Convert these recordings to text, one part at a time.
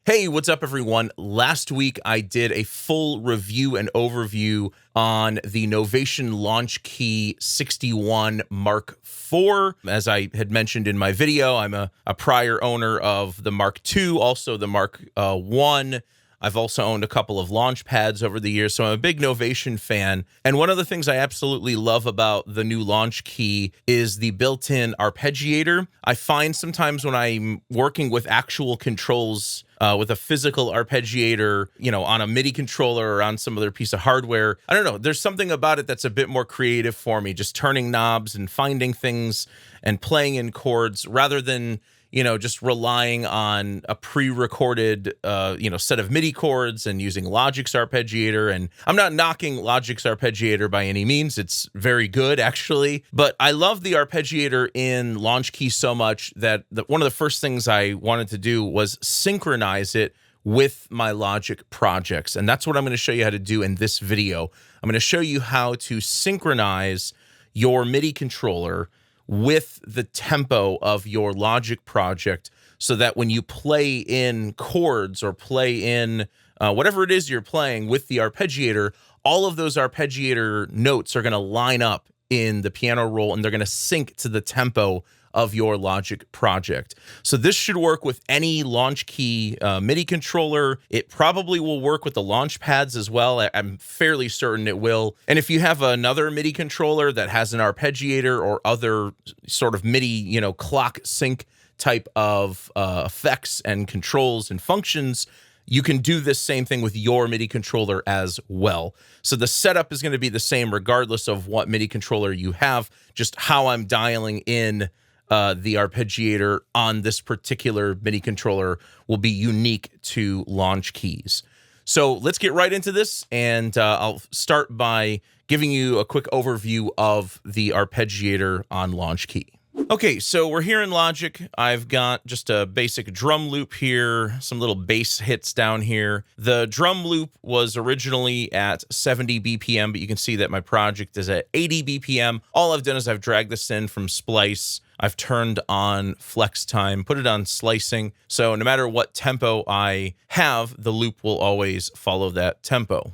Hey, what's up, everyone? Last week, I did a full review and overview on the Novation Launchkey 61 Mark IV. As I had mentioned in my video, I'm a prior owner of the Mark II, also the Mark I. I've also owned a couple of launch pads over the years, so I'm a big Novation fan. And one of the things I absolutely love about the new Launchkey is the built-in arpeggiator. I find sometimes when I'm working with actual controls, with a physical arpeggiator, on a MIDI controller or on some other piece of hardware, I don't know, there's something about it that's a bit more creative for me, just turning knobs and finding things and playing in chords rather than just relying on a pre-recorded, set of MIDI chords and using Logic's arpeggiator. And I'm not knocking Logic's arpeggiator by any means. It's very good, actually. But I love the arpeggiator in Launchkey so much that one of the first things I wanted to do was synchronize it with my Logic projects. And that's what I'm going to show you how to do in this video. I'm going to show you how to synchronize your MIDI controller with the tempo of your Logic project so that when you play in chords or play in whatever it is you're playing with the arpeggiator, all of those arpeggiator notes are going to line up in the piano roll and they're going to sync to the tempo of your Logic project. So this should work with any Launchkey MIDI controller. It probably will work with the launch pads as well. I'm fairly certain it will. And if you have another MIDI controller that has an arpeggiator or other sort of MIDI, clock sync type of effects and controls and functions, you can do this same thing with your MIDI controller as well. So the setup is going to be the same regardless of what MIDI controller you have, just how I'm dialing in the arpeggiator on this particular MIDI controller will be unique to Launchkeys. So let's get right into this, and I'll start by giving you a quick overview of the arpeggiator on Launchkey. Okay, so we're here in Logic. I've got just a basic drum loop here, some little bass hits down here. The drum loop was originally at 70 BPM, but you can see that my project is at 80 BPM. All I've done is I've dragged this in from Splice. I've turned on flex time, put it on slicing. So no matter what tempo I have, the loop will always follow that tempo.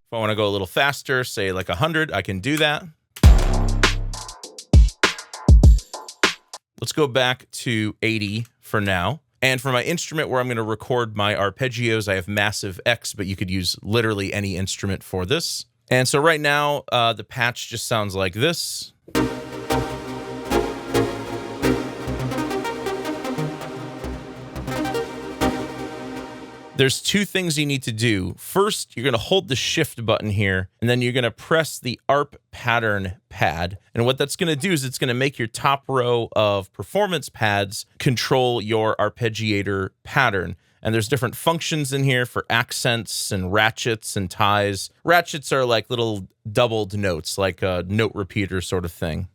If I want to go a little faster, say like 100, I can do that. Let's go back to 80 for now. And for my instrument where I'm going to record my arpeggios, I have Massive X, but you could use literally any instrument for this. And so right now, the patch just sounds like this. There's two things you need to do. First, you're going to hold the shift button here, and then you're going to press the ARP pattern pad. And what that's going to do is it's going to make your top row of performance pads control your arpeggiator pattern. And there's different functions in here for accents and ratchets and ties. Ratchets are like little doubled notes, like a note repeater sort of thing.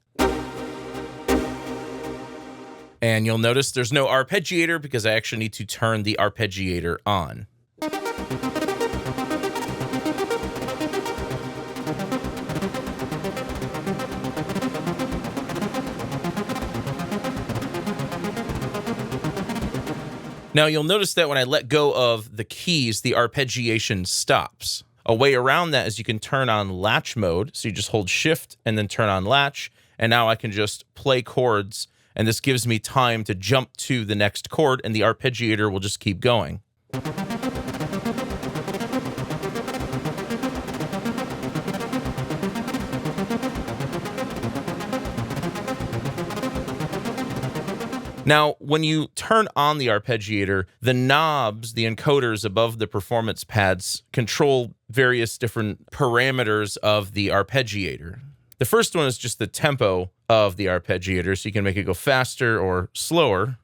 And you'll notice there's no arpeggiator because I actually need to turn the arpeggiator on. Now you'll notice that when I let go of the keys, the arpeggiation stops. A way around that is you can turn on latch mode. So you just hold shift and then turn on latch. And now I can just play chords. And this gives me time to jump to the next chord, and the arpeggiator will just keep going. Now, when you turn on the arpeggiator, the knobs, the encoders above the performance pads, control various different parameters of the arpeggiator. The first one is just the tempo of the arpeggiator, so you can make it go faster or slower.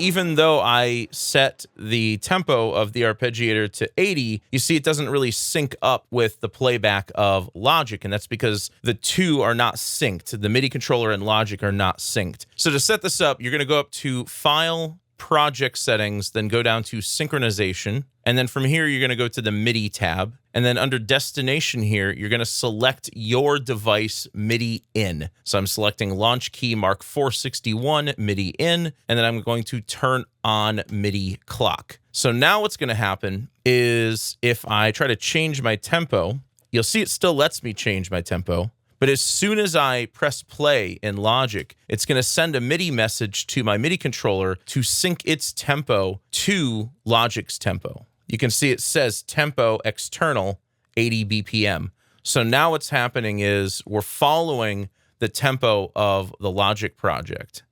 even though I set the tempo of the arpeggiator to 80, you see it doesn't really sync up with the playback of Logic, and that's because the two are not synced. The MIDI controller and Logic are not synced. So to set this up, you're going to go up to File, Project Settings, then go down to Synchronization, and then from here, you're going to go to the MIDI tab. And then under Destination here, you're going to select your device MIDI in. So I'm selecting Launchkey Mark 461 MIDI in, and then I'm going to turn on MIDI clock. So now what's going to happen is if I try to change my tempo, you'll see it still lets me change my tempo. But as soon as I press play in Logic, it's going to send a MIDI message to my MIDI controller to sync its tempo to Logic's tempo. You can see it says tempo external 80 BPM. So now what's happening is we're following the tempo of the Logic project.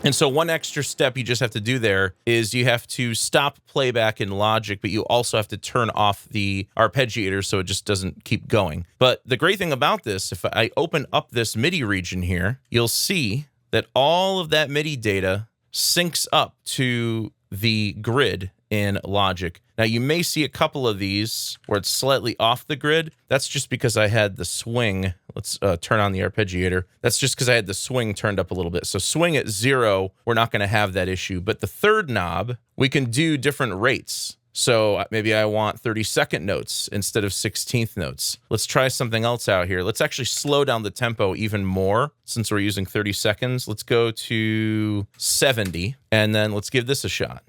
And so one extra step you just have to do there is you have to stop playback in Logic, but you also have to turn off the arpeggiator so it just doesn't keep going. But the great thing about this, if I open up this MIDI region here, you'll see that all of that MIDI data syncs up to the grid in Logic. Now you may see a couple of these where it's slightly off the grid. That's just because I had the swing. Let's turn on the arpeggiator. That's just because I had the swing turned up a little bit. So swing at 0, we're not going to have that issue. But the third knob, we can do different rates. So maybe I want 32nd notes instead of 16th notes. Let's try something else out here. Let's actually slow down the tempo even more since we're using 30 seconds. Let's go to 70, and then let's give this a shot.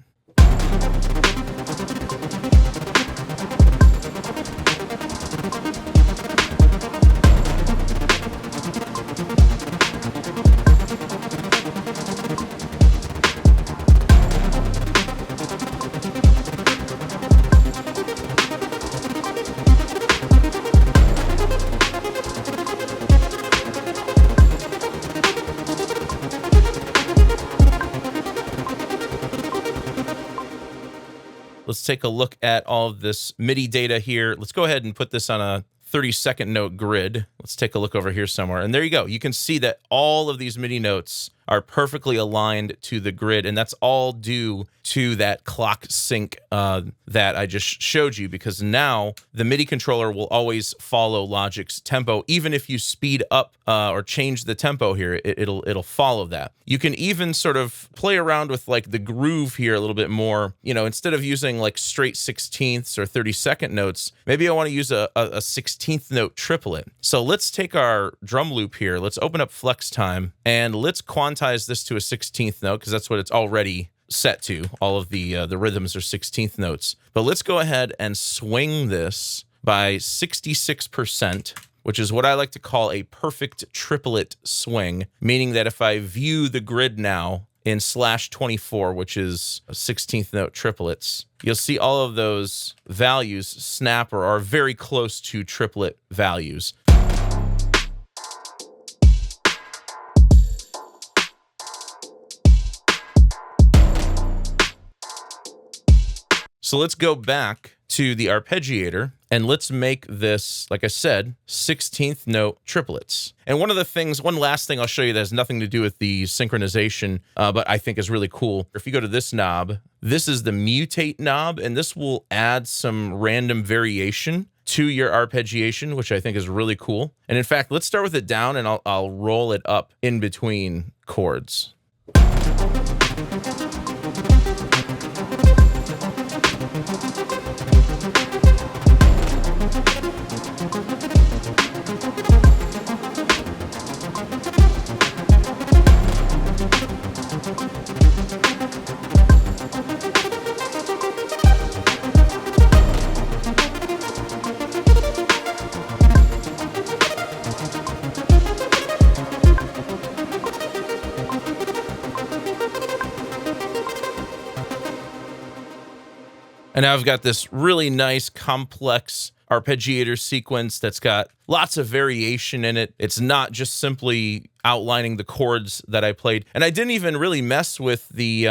Let's take a look at all of this MIDI data here. Let's go ahead and put this on a 32nd note grid. Let's take a look over here somewhere. And there you go. You can see that all of these MIDI notes are perfectly aligned to the grid, and that's all due to that clock sync that I just showed you, because now the MIDI controller will always follow Logic's tempo. Even if you speed up or change the tempo here, it'll follow that. You can even sort of play around with like the groove here a little bit more. You know, instead of using like straight 16ths or 32nd notes, maybe I want to use a 16th note triplet. So let's take our drum loop here. Let's open up Flex Time and let's quantize this to a 16th note, because that's what it's already set to. All of the rhythms are 16th notes. But let's go ahead and swing this by 66%, which is what I like to call a perfect triplet swing, meaning that if I view the grid now in /24, which is 16th note triplets, you'll see all of those values snap or are very close to triplet values. So let's go back to the arpeggiator and let's make this, like I said, 16th note triplets. And one last thing I'll show you that has nothing to do with the synchronization, but I think is really cool. If you go to this knob, this is the Mutate knob, and this will add some random variation to your arpeggiation, which I think is really cool. And in fact, let's start with it down and I'll roll it up in between chords. And now I've got this really nice, complex arpeggiator sequence that's got lots of variation in it. It's not just simply outlining the chords that I played. And I didn't even really mess with the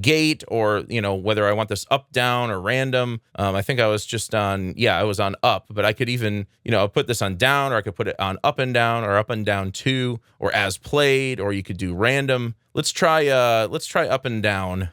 gate, or, you know, whether I want this up, down, or random. I think I was just on, yeah, I was on up, but I could even, you know, put this on down, or I could put it on up and down, or up and down 2, or as played, or you could do random. Let's try up and down.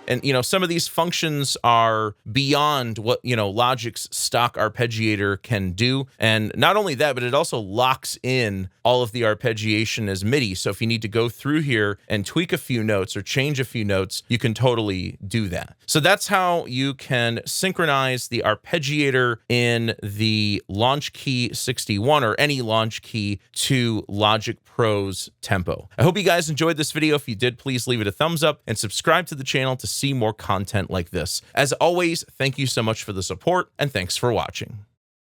And, you know, some of these functions are beyond what, you know, Logic's stock arpeggiator can do. And not only that, but it also locks in all of the arpeggiation as MIDI. So if you need to go through here and tweak a few notes or change a few notes, you can totally do that. So that's how you can synchronize the arpeggiator in the Launchkey 61 or any Launchkey to Logic Pro's tempo. I hope you guys enjoyed this video. If you did, please leave it a thumbs up and subscribe to the channel to see more content like this. As always, thank you so much for the support, and thanks for watching.